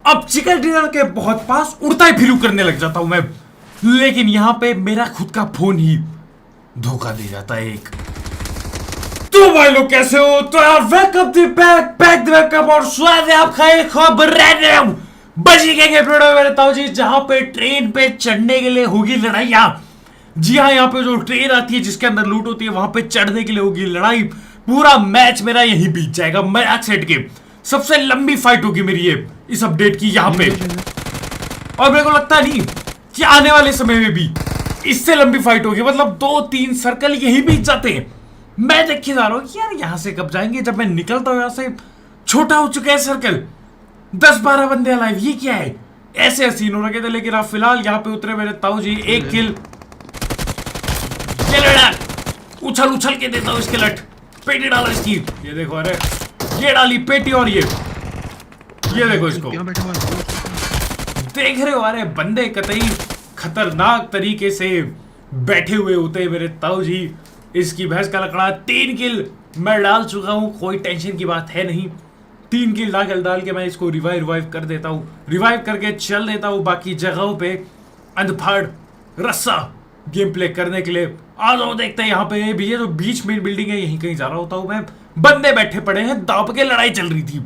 अब chicken dinner के बहुत पास उड़ता ही फिरू करने लग जाता हूं मैं, लेकिन यहां पे मेरा खुद का फोन ही धोखा दे जाता है एक। तो भाई लोग कैसे हो? तो यार वेलकम टू बैक वेलकम और स्वागत है आपका एक खबर बजी के वीडियो में रहता हूं जी, जहां पे ट्रेन पे चढ़ने के लिए होगी लड़ाइयां। जी हाँ, यहाँ पे जो ट्रेन आती है जिसके अंदर लूट होती है वहां पे चढ़ने के लिए होगी लड़ाई। पूरा मैच मेरा यही बीत जाएगा मजाक सेट के। सबसे लंबी फाइट होगी मेरी ये इस अपडेट की यहाँ पे, और मेरे को लगता नहीं कि आने वाले समय में भी इससे लंबी फाइट होगी। मतलब 2-3 सर्कल यही बीत जाते हैं। मैं देख के जा रहा हूँ यार यहाँ से कब जाएंगे। जब मैं निकलता हूँ यहाँ से छोटा हो चुका है सर्कल, 10-12 बंदे अलाइव। ये क्या है? ऐसे सीन हो रखे थे। लेकिन आप फिलहाल यहाँ पे उतरे मेरे ताऊ जी। एक किल उछल उछल के देता हूँ इसके लट। पेटी डालो इसकी। ये देखो, अरे ये डाली पेटी और ये देखो इसको देख रहे हो? अरे बंदे कतई खतरनाक तरीके से बैठे हुए होते हैं मेरे ताऊ जी। इसकी भैंस का लकड़ा 3 किल मैं डाल चुका हूं, कोई टेंशन की बात है नहीं। 3 किल डाल के मैं इसको रिवाइव कर देता हूं, रिवाइव करके चल देता हूं बाकी जगहों पे अंधफाड़ रस्सा गेम प्ले करने के लिए। आ जाओ देखते हैं यहाँ पे भी। ये जो बीच में बिल्डिंग है यहीं कहीं जा रहा होता हूँ मैं। बंदे बैठे पड़े हैं, दाप के लड़ाई चल रही थी।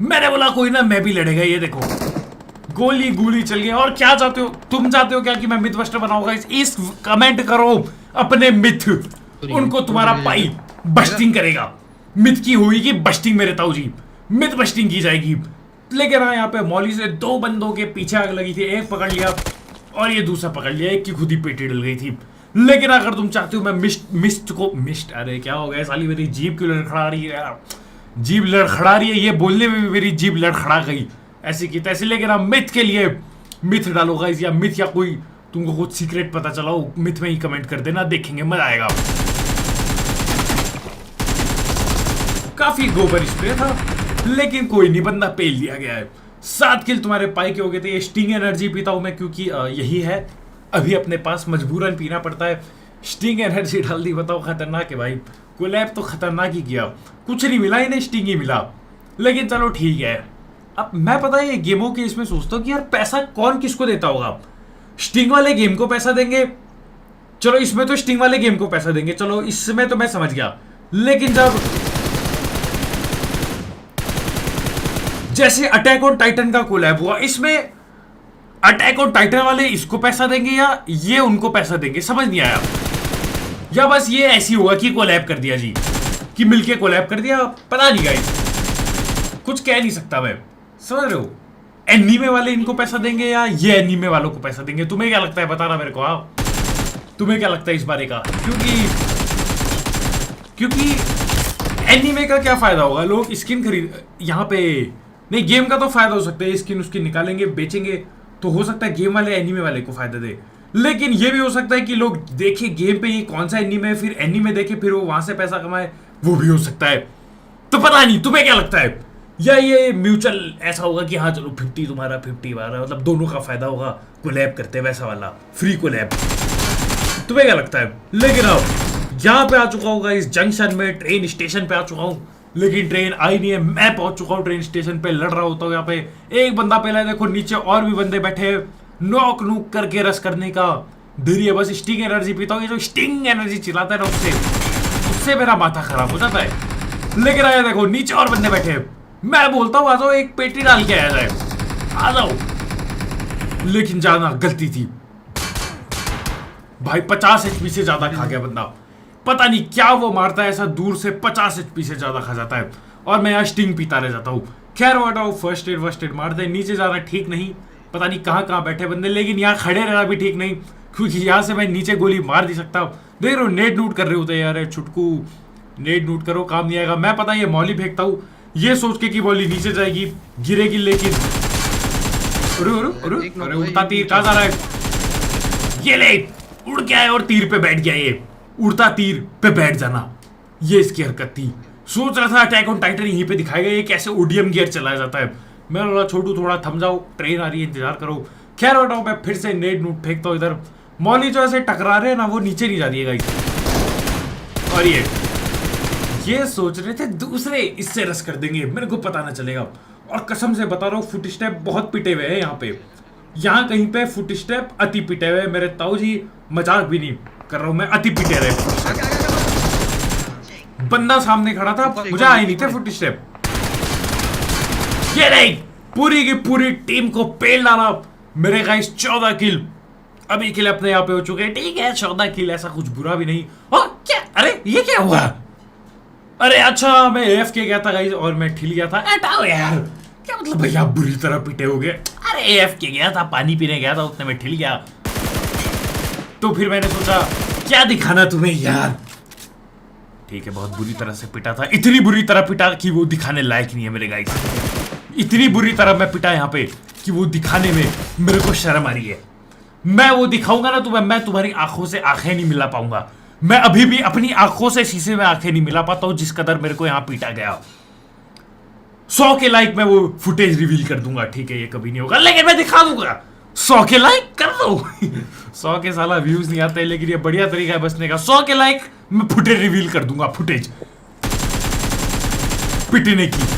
मैंने बोला कोई ना मैं भी लड़ेगा। ये देखो गोली गोली चल गई। और क्या चाहते हो तुम? चाहते हो क्या कि मैं मिथ बस्टर बनाऊंगा? इस कमेंट करो अपने मिथ, उनको तुम्हारा पाई बस्टिंग करेगा। मिथ की हुई कि बस्टिंग मेरे ताऊ जी, मिथ बस्टिंग की जाएगी। लेकिन हाँ, यहाँ पे मौली से 2 बंदों के पीछे आग लगी थी। एक पकड़ लिया और ये दूसरा पकड़ लिया। एक की खुद ही पेटी डल गई थी। लेकिन अगर तुम चाहते हो मैं मिस्ट अरे क्या हो गया? साली मेरी जीभ क्यों लड़खड़ा रही है यार? जीभ लड़खड़ा रही है, ये बोलने में भी मेरी जीभ लड़खड़ा गई ऐसी की तैसी। लेकिन आप मिथ के लिए मिथ डालो गाइस, या मिथ या कोई तुमको कुछ सीक्रेट पता चला हो मिथ में ही कमेंट कर देना, देखेंगे मजा आएगा। काफी गोबर स्प्रे था लेकिन कोई नहीं, बंदा पेल दिया गया है। 7 किल तुम्हारे पाई के हो गए थे। ये स्टिंग एनर्जी पीता हूं मैं क्योंकि यही है अभी अपने पास, मजबूरन पीना पड़ता है। स्टिंग एनर्जी डाल दी। बताओ खतरनाक है भाई। कोलैब तो खतरनाक ही किया, कुछ नहीं मिला इन्हें, स्टिंग ही मिला। लेकिन चलो ठीक है। अब मैं पता है ये गेमों के इसमें सोचता हूँ कि यार पैसा कौन किसको देता होगा। स्टिंग वाले गेम को पैसा देंगे, चलो इसमें तो स्टिंग वाले गेम को पैसा देंगे, चलो इसमें तो मैं समझ गया। लेकिन जब जैसे अटैक ऑन टाइटन का कोलैब हुआ, इसमें अटैक ऑन टाइटन वाले इसको पैसा देंगे या ये उनको पैसा देंगे, समझ नहीं आया। या बस ये ऐसी होगा कि कोलैब कर दिया जी, कि मिलके कोलैब कर दिया, पता नहीं गाइस, कुछ कह नहीं सकता मैं। समझ रहे हो? एनीमे वाले इनको पैसा देंगे या ये एनीमे वालों को पैसा देंगे? तुम्हें क्या लगता है बताना मेरे को। हाँ, तुम्हें क्या लगता है इस बारे का? क्योंकि एनीमे का क्या फायदा होगा? लोग स्किन खरीद यहाँ पे नहीं, गेम का तो फायदा हो सकता है, स्किन उसकी निकालेंगे बेचेंगे तो हो सकता है गेम वाले एनीमे वाले को फायदा दे। लेकिन ये भी हो सकता है कि लोग देखे गेम पे ये कौन सा एनीमे है, फिर एनीमे देखे फिर वो वहां से पैसा कमाए, वो भी हो सकता है। तो पता नहीं, तुम्हें क्या लगता है? या ये म्यूचुअल ऐसा होगा कि हाँ चलो 50 तुम्हारा 50 हमारा, मतलब दोनों का फायदा होगा, कोलैब करते हैं वैसा वाला फ्री कोलैब। तुम्हें क्या लगता है? लेकिन अब यहाँ पे आ चुका होगा इस जंक्शन में, ट्रेन स्टेशन पे आ चुका हूँ, लेकिन ट्रेन आई नहीं है। मैं पहुंच चुका हूँ ट्रेन स्टेशन पे, लड़ रहा होता हूँ यहाँ पे। एक बंदा पहले देखो, नीचे और भी बंदे बैठे, नॉक नूक करके रस करने का देरी है। बस स्टिंग एनर्जी पीता हूँ। ये जो स्टिंग एनर्जी चिल्लाता है ना, उससे मेरा माथा खराब हो जाता है। लेकिन आया देखो नीचे और बंदे बैठे, मैं बोलता हूँ आ जाओ, एक पेटी डाल के आया जाए, आ जाओ। लेकिन जाना गलती थी भाई। 50 HP से ज्यादा खा गया बंदा। पता नहीं क्या वो मारता है ऐसा दूर से, 50 HP से ज्यादा खा जाता है और मैं यहाँ स्टिंग पीता रह जाता हूँ। खैर हटाओ, फर्स्ट एड मारते हैं। नीचे जाना ठीक नहीं, पता नहीं कहाँ कहाँ बैठे बंदे। लेकिन यहाँ खड़े रहना भी ठीक नहीं क्योंकि यहाँ से मैं नीचे गोली मार नहीं सकता। देख रहे हो नेट नूट कर रहे होते हैं यार, छुटकू नेट नूट करो, काम नहीं आएगा। मैं पता ये मौली फेंकता हूँ ये सोच के कि मौली नीचे जाएगी, गिरेगी। लेकिन अरे उड़ता तीर कहाँ जा रहा है? ये ले, उड़ के आया और तीर पे बैठ गया। ये उड़ता तीर पे बैठ जाना, ये इसकी हरकत थी। सोच रहा था अटैक ऑन टाइटन यहीं पे दिखाएगा, ये कैसे ओडीएम गियर चलाया जाता है। मैं बोला छोटू थोड़ा थम जाओ, ट्रेन आ रही है, इंतजार करो। खैर हटाओ, मैं फिर से नेट नूट फेंकता हूँ इधर। मौली जो ऐसे टकरा रहे हैं ना, वो नीचे नहीं जा रही है गाइस। और ये सोच रहे थे दूसरे इससे रस कर देंगे, मेरे को पता ना चलेगा। और कसम से बता रहा हूँ फुट स्टेप बहुत पिटे हुए हैं यहाँ पे, यहाँ कहीं पे फुट स्टेप अति पिटे हुए। मेरे ताऊ जी मजाक भी नहीं कर रहा हूँ मैं, अति पिटे रहे। बंदा सामने खड़ा था, मुझे आए नहीं थे फुट स्टेप। ये नहीं, पूरी की पूरी टीम को पेल डाला। मेरे गाइस 14 किल अभी के लिए अपने यहाँ पे हो चुके हैं। ठीक है 14 किल, ऐसा कुछ बुरा भी नहीं। और क्या, अरे ये क्या हुआ? अरे अच्छा मैं एफ के गया था गाइस और मैं ठिल गया था। हटाओ यार, क्या मतलब भैया बुरी तरह पिटे हो गए? अरे एफ के गया था, पानी पीने गया था, उतने में ठिल गया। तो फिर मैंने सोचा क्या दिखाना तुम्हें यार। ठीक है बहुत बुरी तरह से पिटा था, इतनी बुरी तरह पिटा कि वो दिखाने लायक नहीं है मेरे गाइस। इतनी बुरी तरह मैं पिटा यहाँ पे कि वो दिखाने में मेरे को शर्म आ रही है। मैं वो दिखाऊंगा ना तुम्हें, मैं तुम्हारी आंखों से आंखें नहीं मिला पाऊंगा। मैं अभी भी अपनी आंखों से शीशे में आंखें नहीं मिला पाता हूं जिस कदर मेरे को यहां पीटा गया। 100 के लाइक मैं वो फुटेज रिवील कर दूंगा। ठीक है ये कभी नहीं होगा लेकिन मैं दिखा दूंगा। 100 के लाइक कर दो। 100 के साला व्यूज नहीं आते लेकिन ये बढ़िया तरीका है बचने का। 100 के लाइक मैं फुटेज रिवील कर दूंगा, फुटेज पिटने की।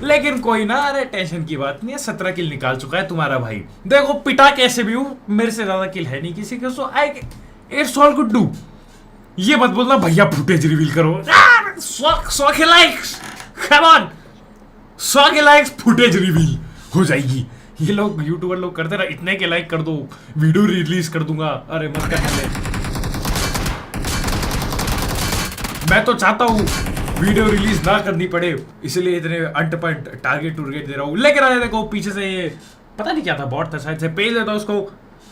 लेकिन कोई ना, अरे टेंशन की बात नहीं है। 17 किल निकाल चुका है तुम्हारा भाई। देखो पिटा कैसे भी हूं, मेरे से ज्यादा किल है नहीं किसी के, so I it's all good do. ये मत बोलना भैया फुटेज रिवील करो। 100 के लाइक्स, कम ऑन 100 के लाइक्स फुटेज रिवील हो जाएगी। ये लोग यूट्यूबर लोग करते रहा, इतने के लाइक कर दो वीडियो रिलीज कर दूंगा। अरे मत कर, मैं तो चाहता हूं वीडियो रिलीज ना करनी पड़े, इसलिए इतने अंट पंट टारगेट टूरगेट दे रहा हूं। लेकिन आने देखो पीछे से ये पता नहीं क्या था, बॉट था शायद से, पेल देता उसको।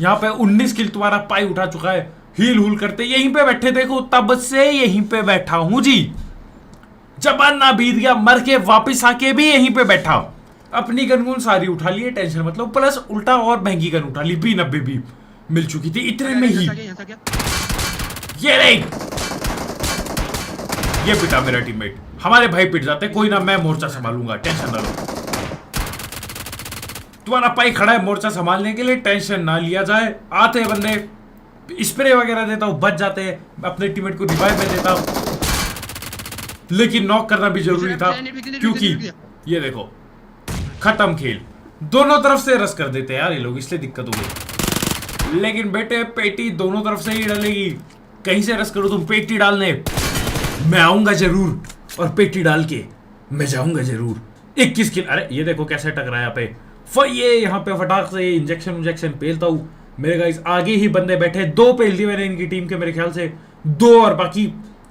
यहाँ पे 19 किल तुम्हारा पाई उठा चुका है। हील हुल करते यहीं पे बैठे, देखो तब से यहीं पे बैठा हूं जी। जमाना बीत गया, मर के वापिस आके भी यहीं पे बैठा। अपनी गनगुन सारी उठा ली है, टेंशन मतलब, प्लस उल्टा और महंगी गन उठा ली। P90 भी मिल चुकी थी इतने में ही। ये नहीं, ये पिटा मेरा टीममेट। हमारे भाई पिट जाते, कोई ना मैं मोर्चा संभालूंगा, टेंशन ना लो। तुम्हारा पाई खड़ा है मोर्चा संभालने के लिए, टेंशन ना लिया जाए। आते बंदे, स्प्रे वगैरह देता हूं, बच जाते हैं। अपने टीममेट को रिवाइव में देता हूं, लेकिन नॉक करना भी जरूरी था क्योंकि ये देखो खत्म खेल। दोनों तरफ से रस कर देते हैं यार ये लोग, इसलिए दिक्कत हो गई। लेकिन बेटे पेटी दोनों तरफ से ही डलेगी, कहीं से रस करो तुम पेटी डालने, मैं आऊंगा जरूर और पेटी डाल के मैं जाऊंगा जरूर। 21 किल, अरे ये देखो कैसे टकराया यहाँ पे। ये यहाँ पे फटाक से इंजेक्शन पेलता हूँ। मेरे गाइस आगे ही बंदे बैठे, 2 पेल दिए मैंने इनकी टीम के, मेरे ख्याल से 2 और बाकी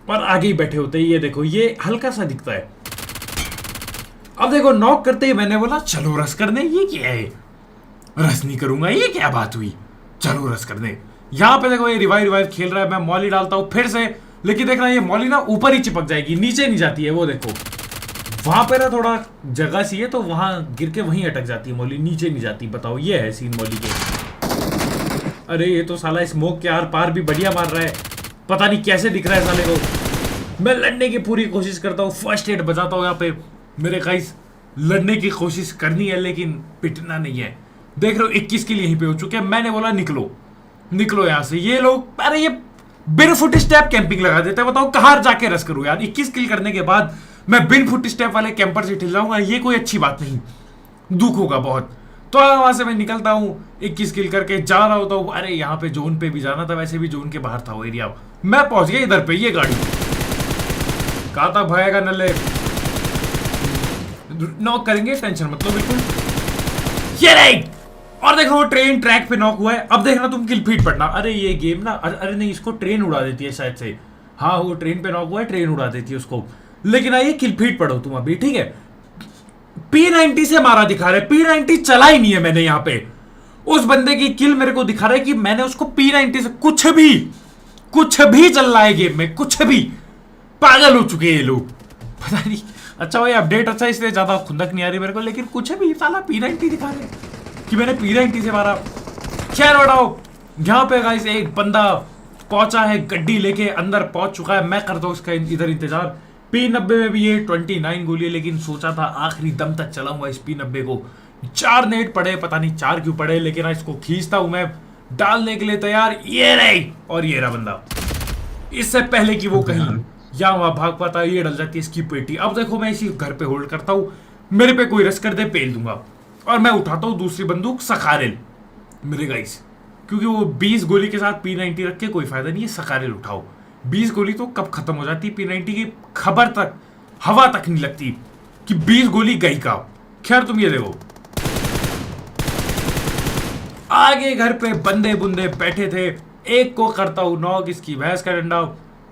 पर आगे ही बैठे होते हैं। ये देखो ये हल्का सा दिखता है। अब देखो नॉक करते ही मैंने बोला चलो रस करने। ये क्या है, रस नहीं करूंगा, ये क्या बात हुई, चलो रस करने। यहाँ पे देखो ये रिवाइव खेल रहा है, मैं मॉली डालता हूँ फिर से, लेकिन देखना ये मॉली ना ऊपर ही चिपक जाएगी, नीचे नहीं जाती है। वो देखो वहां पे ना थोड़ा जगह सी है तो वहां गिर के वहीं अटक जाती है मॉली, नीचे नहीं जाती। बताओ ये है सीन मॉली के। अरे ये तो साला स्मोक के आर पार भी बढ़िया मार रहा है, पता नहीं कैसे दिख रहा है साले को। मैं लड़ने की पूरी कोशिश करता हूँ, फर्स्ट एड बजाता हूँ यहाँ पे। मेरे गाइस लड़ने की कोशिश करनी है लेकिन पिटना नहीं है। देख रहे हो 21 किल यहीं पे हो चुके हैं। मैंने बोला निकलो निकलो यहाँ से। ये लोग अरे ये बिन फुट स्टेप कैंपिंग लगा देते हैं। बताओ कहाँ जाके रस करूँ यार। 21 किल करने के बाद मैं बिन फुट स्टेप वाले कैंपर से ठिल जाऊंगा, ये कोई अच्छी बात नहीं, दुख होगा बहुत। तो वहां से मैं निकलता हूँ, 21 किल करके जा रहा होता हूँ। अरे यहाँ पे जोन पे भी जाना था, वैसे भी जोन के बाहर था वो एरिया। मैं पहुंच गया इधर पे, ये गाड़ी कहा था भाएगा नल्ले, नॉक करेंगे, टेंशन मतलब बिल्कुल। ये नहीं, और देखो वो ट्रेन ट्रैक पे नॉक हुआ है। अब देखना तुम किल फीड पड़ना। अरे ये गेम ना, अरे नहीं इसको ट्रेन उड़ा देती है शायद से। हाँ वो ट्रेन पे नॉक हुआ है, ट्रेन उड़ा देती है उसको। लेकिन आइए किल फीड पढ़ो तुम अभी, ठीक है। P90 से मारा दिखा रहा है, P90 चला ही नहीं है मैंने यहाँ पे। उस बंदे की किल मेरे को दिखा रहा है कि मैंने उसको P90 से कुछ भी चल रहा है गेम में, कुछ भी। पागल हो चुके हैं ये लोग, पता नहीं। अच्छा भाई अपडेट अच्छा इसलिए ज्यादा खुंदक नहीं आ रही मेरे को, लेकिन कुछ भी साला P90 दिखा रहे हैं कि मैंने P90 से मारा। खैर बढ़ाओ, यहाँ पे गाइस एक बंदा पहुंचा है, गड्डी लेके अंदर पहुंच चुका है। मैं करता हूँ उसका इधर इंतजार। P90 में भी ये 29 गोली है, लेकिन सोचा था आखिरी दम तक चलाऊंगा इस P90 को। 4 नेट पड़े, पता नहीं 4 क्यों पड़े, लेकिन इसको खींचता हूं मैं, डालने के लिए तैयार। ये नहीं, और ये रहा बंदा। इससे पहले कि वो कहीं या वहां भाग पाता, ये डल जाती है इसकी पेटी। अब देखो मैं इसी घर पे होल्ड करता हूँ, मेरे पे कोई रस कर दे पेल दूंगा। और मैं उठाता हूँ दूसरी बंदूक सखारेल मेरे गाइस, क्योंकि वो 20 गोली के साथ P90 रख के कोई फायदा नहीं है। सखारेल उठाओ, 20 गोली तो कब खत्म हो जाती, P90 की खबर तक हवा तक नहीं लगती कि 20 गोली गई का। खैर तुम ये देखो, आगे घर पे बंदे बुंदे बैठे थे, एक को करता हूं नॉक, इसकी भैंस का डंडा।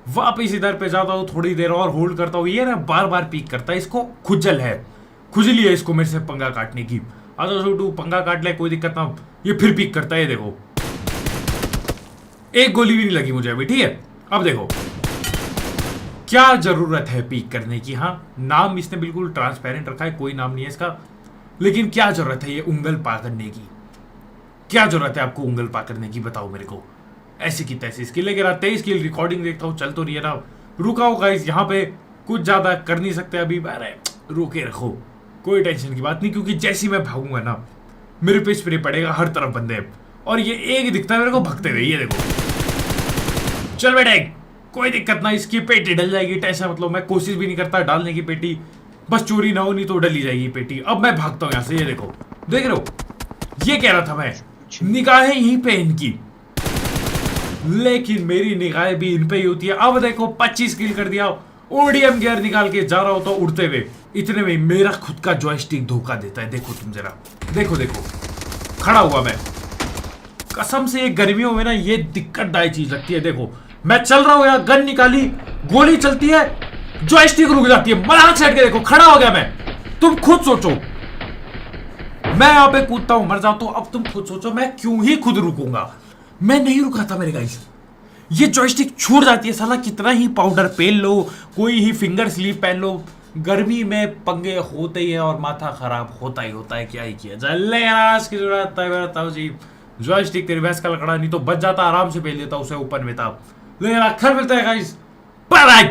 वापिस इधर पे जाता हूं, थोड़ी देर और होल्ड करता हूं। ये ना बार बार पीक करता है, इसको खुजल है, खुजली है इसको मेरे से पंगा काटने की। आजा छोटू पंगा काट ले, कोई दिक्कत ना। ये फिर पीक करता है, देखो एक गोली भी नहीं लगी मुझे अभी, ठीक है। अब देखो क्या जरूरत है पीक करने की। हाँ, नाम इसने बिल्कुल ट्रांसपेरेंट रखा है, कोई नाम नहीं है इसका, लेकिन क्या जरूरत है ये उंगल पकड़ने की? क्या जरूरत है आपको उंगल पकड़ने की, बताओ मेरे को। ऐसी की तैसी स्किल लेके रहा, 23 की रिकॉर्डिंग देखता हूँ, चल तो रही है ना। रुका हो गाइस, यहाँ पे कुछ ज्यादा कर नहीं सकते अभी। अरे रोके रखो, कोई टेंशन की बात नहीं, क्योंकि जैसी मैं भागूंगा ना मेरे पे स्प्रे पड़ेगा, हर तरफ बंदे हैं। और ये एक दिखता है मेरे को भगते हुए, ये देखो। चल बेटे कोई दिक्कत ना, इसकी पेटी डल जाएगी, टेंशन मतलब। मैं कोशिश भी नहीं करता डालने की पेटी, बस चोरी ना हो, नहीं तो डली जाएगी पेटी। अब मैं भागता हूँ यहाँ से, ये देखो, देख रहे हो। ये कह रहा था मैं, निगाहें यहीं पे इनकी, लेकिन मेरी निगाहें भी इन पे ही होती है। अब देखो 25 किल कर दिया, ओडीएम गियर निकाल के जा रहा होता उड़ते हुए, इतने में मेरा खुद का जॉयस्टिक धोखा देता है। देखो तुम जरा, देखो देखो, खड़ा हुआ मैं। कसम से ये गर्मियों में ना ये दिक्कतदायक चीज लगती है। देखो मैं चल रहा हूं यार, गन निकाली, गोली चलती है, जॉयस्टिक रुक जाती है। मलाक से हट के देखो, खड़ा हो गया मैं। तुम खुद सोचो, मैं यहां पे कूदता हूं मर जाता हूं। अब तुम खुद सोचो मैं क्यों ही खुद रुकूंगा। मैं नहीं रुका था मेरे गाइस, ये जॉयस्टिक छूट जाती है। साला कितना ही पाउडर पेल लो, कोई ही फिंगर स्लीप पहन लो, गर्मी में पंगे होते ही है और माथा खराब होता ही होता है। क्या ही किया जाए, ले आज की जरूरत है जी। जॉयस्टिक तेरी भैंस का लकड़ा, नहीं तो बच जाता, आराम से पेल देता उसे ऊपर में था। लेकिन अक्सर मिलता है गाइस, बाय बाय।